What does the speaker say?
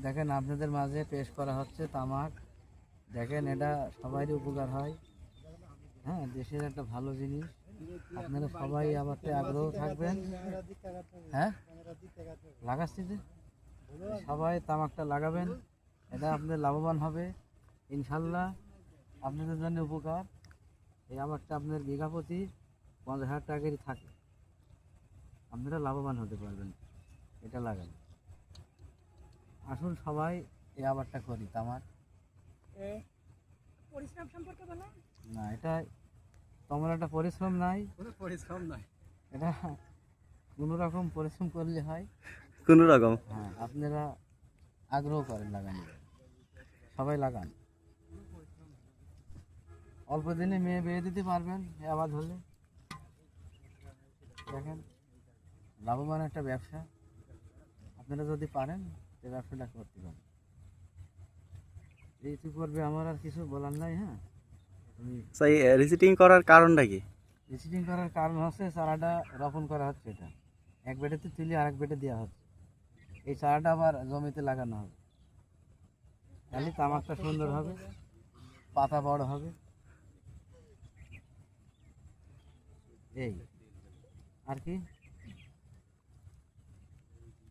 দেখেন আপনাদের মাঝে পেশ করা হচ্ছে তামাক। দেখেন এটা সবারই উপকার হয়। হ্যাঁ, দেশের একটা ভালো জিনিস। আপনারা সবাই আবারতে আগ্রহ থাকবেন। হ্যাঁ, লাগাচ্ছি যে সবাই তামাকটা লাগাবেন। এটা আপনাদের লাভবান হবে ইনশাল্লাহ। আপনাদের জন্য উপকার। এই আবারটা আপনার বিঘা প্রতি 50,000 টাকারই থাকে। আপনারা লাভবান হতে পারবেন। এটা লাগান। আসুন সবাই এই আবারটা করি তামাক। পরিশ্রম সম্পর্কে বলো। না, এটা তেমন একটা পরিশ্রম নাই। কোনো পরিশ্রম নাই, এটা কোনো রকম পরিশ্রম করলে হয়। কোন রকম? হ্যাঁ, আপনারা আগ্রহ করেন লাগান, সবাই লাগান। অল্প দিনে মেয়ে বিয়ে দিতে পারবেন এই আবাদ হলে। দেখেন লাভবান একটা ব্যবসা। আপনারা যদি পারেন এই ব্যবসাটা করতে পারেন। এইটুকু করবে, আমার আর কিছু বলার নাই। হ্যাঁ, আমি সেই রিসিটিং করার কারণটা কি? রিসিটিং করার কারণ হচ্ছে চারাটা রোপণ করা হচ্ছে। এটা এক বেডেতে তুলে আরেক বেডে দেওয়া হচ্ছে। এই চারাটা আবার জমিতে লাগানো হবে, তাহলে তামাকটা সুন্দর হবে, পাতা বড় হবে। এই আর কি।